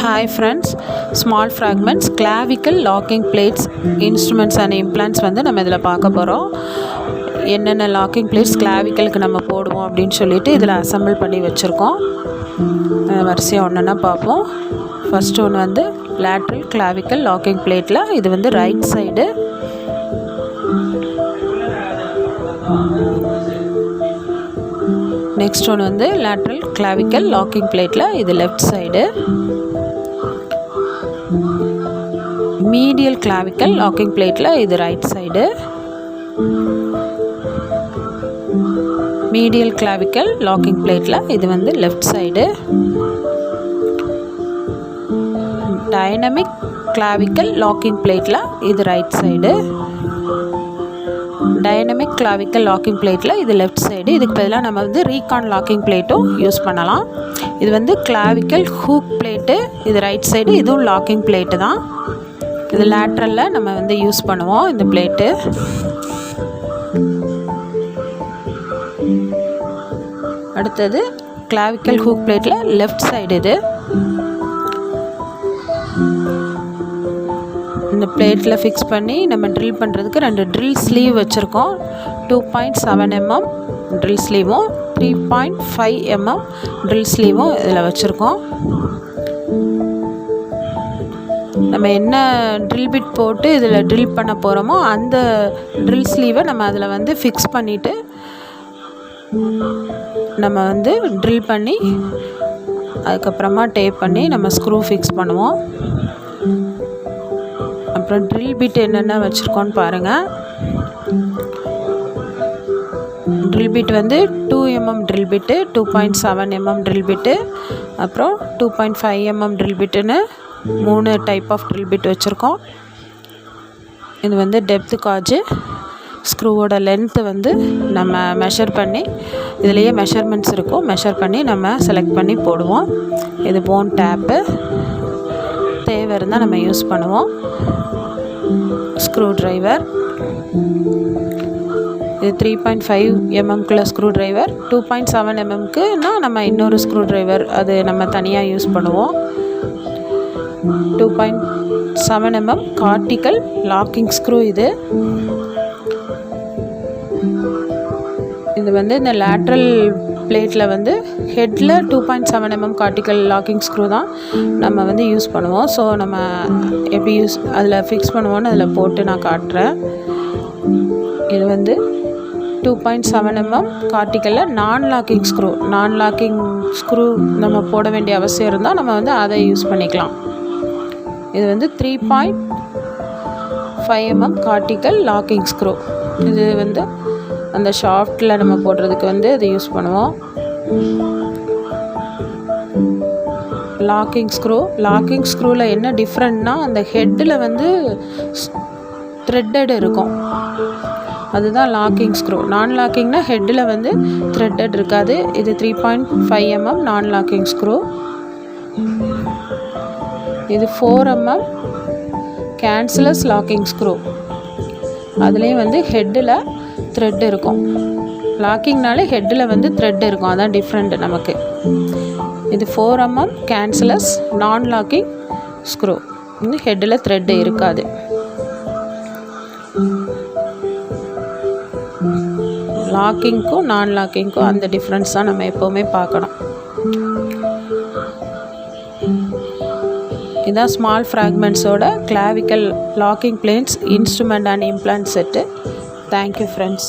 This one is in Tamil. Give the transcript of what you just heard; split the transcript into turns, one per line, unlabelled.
Hi friends, small fragments, clavicle locking plates, instruments and implants வந்து நம்ம இதில் பார்க்க போகிறோம். என்னென்ன லாக்கிங் பிளேட்ஸ் கிளாவிக்கலுக்கு நம்ம போடுவோம் அப்படின்னு சொல்லிட்டு இதில் அசம்பிள் பண்ணி வச்சுருக்கோம். வரிசையாக ஒன்றுன்னா பார்ப்போம். ஃபஸ்ட்டு ஒன்று வந்து லேட்ரல் கிளாவிக்கல் லாக்கிங் பிளேட்டில் இது வந்து ரைட் சைடு. நெக்ஸ்ட் ஒன்று வந்து லேட்ரல் கிளாவிக்கல் லாக்கிங் பிளேட்டில் இது left side. Medial clavicle locking பிளேட்டில் இது right side. Medial clavicle locking பிளேட்டில் இது வந்து left side. Dynamic clavicle locking பிளேட்டில் இது right side. Dynamic clavicle locking பிளேட்டில் இது லெஃப்ட் சைடு. இதுக்கு பதிலாக நம்ம வந்து ரீகான் லாக்கிங் பிளேட்டும் யூஸ் பண்ணலாம். இது வந்து கிளாவிக்கல் ஹூக் பிளேட்டு, இது ரைட் சைடு. இதுவும் லாக்கிங் பிளேட்டு தான். இது லேட்ரலில் நம்ம வந்து யூஸ் பண்ணுவோம் இந்த பிளேட்டு. அடுத்தது கிளாவிக்கல் ஹூக் பிளேட்டில் லெஃப்ட் சைடு. இது இந்த பிளேட்டில் ஃபிக்ஸ் பண்ணி நம்ம ட்ரில் பண்ணுறதுக்கு 2 ட்ரில் ஸ்லீவ் வச்சுருக்கோம். 2.7 mm ட்ரில் ஸ்லீவும் 3.5 mm ட்ரில் ஸ்லீவும் இதில் வச்சுருக்கோம். நம்ம என்ன ட்ரில் பிட் போட்டு இதில் ட்ரில் பண்ண போகிறோமோ அந்த ட்ரில் ஸ்லீவை நம்ம அதில் வந்து ஃபிக்ஸ் பண்ணிவிட்டு நம்ம வந்து ட்ரில் பண்ணி அதுக்கப்புறமா டேப் பண்ணி நம்ம ஸ்க்ரூ ஃபிக்ஸ் பண்ணுவோம். அப்புறம் ட்ரில் பிட் என்னென்ன வச்சுருக்கோன்னு பாருங்கள். ட்ரில் பிட் வந்து 2 mm drill bit, 2.7 mm drill bit, அப்புறம் 2.5 mm ட்ரில் பிட்டுன்னு 3 டைப் ஆஃப் ட்ரில் பிட் வச்சுருக்கோம். இது வந்து டெப்த்து காஜு. ஸ்க்ரூவோட லென்த்து வந்து நம்ம மெஷர் பண்ணி இதுலேயே மெஷர்மெண்ட்ஸ் இருக்கும், மெஷர் பண்ணி நம்ம செலக்ட் பண்ணி போடுவோம். இது போன் டேப்பு தேவை இருந்தால் நம்ம யூஸ் பண்ணுவோம். ஸ்க்ரூ ட்ரைவர் இது 3.5 mmக்குள்ள ஸ்க்ரூ ட்ரைவர். 2.7 mmக்குன்னா நம்ம இன்னொரு ஸ்க்ரூ ட்ரைவர் அது நம்ம தனியாக யூஸ் பண்ணுவோம். 2.7 mm கார்டிக்கல் லாக்கிங் ஸ்க்ரூ. இது வந்து இந்த லேட்ரல் பிளேட்டில் வந்து ஹெட்டில் 2.7 mm கார்டிக்கல் லாக்கிங் ஸ்க்ரூ தான் நம்ம வந்து யூஸ் பண்ணுவோம். ஸோ நம்ம எப்படி அதில் ஃபிக்ஸ் பண்ணுவோன்னு அதில் போட்டு நான் காட்டுறேன். இது வந்து 2.7 mm கார்டிக்கலில் நான் லாக்கிங் ஸ்க்ரூ நம்ம போட வேண்டிய அவசியம் இருந்தால் நம்ம வந்து அதை யூஸ் பண்ணிக்கலாம். இது வந்து 3.5 mm கார்டிக்கல் லாக்கிங் ஸ்க்ரூ. இது வந்து அந்த ஷாஃப்ட்டில் நம்ம போடுறதுக்கு வந்து இதை யூஸ் பண்ணுவோம். லாக்கிங் ஸ்க்ரூவில் என்ன டிஃப்ரெண்ட்னா அந்த ஹெட்டில் வந்து த்ரெட்டட் இருக்கும், அதுதான் லாக்கிங் ஸ்க்ரூ. நான் லாக்கிங்னா ஹெட்டில் வந்து த்ரெட்டட் இருக்காது. இது 3.5 mm நான் லாக்கிங் ஸ்க்ரூ. இது 4 mm கேன்சலஸ் லாக்கிங் ஸ்க்ரூ. அதுலேயும் வந்து ஹெட்டில் த்ரெட் இருக்கும். லாக்கிங்னாலே ஹெட்டில் வந்து த்ரெட் இருக்கும், அதான் டிஃப்ரெண்ட் நமக்கு. இது 4 mm கேன்சலஸ் நான் லாக்கிங் ஸ்க்ரூ. வந்து ஹெட்டில் த்ரெட்டு இருக்காது. லாக்கிங்க்கும் நான் லாக்கிங்க்கும் அந்த டிஃப்ரென்ஸ் தான் நம்ம எப்போவுமே பார்க்கணும். இதான் ஸ்மால் ஃப்ராக்மெண்ட்ஸோட clavicle locking plates, instrument and implant set. Thank you friends.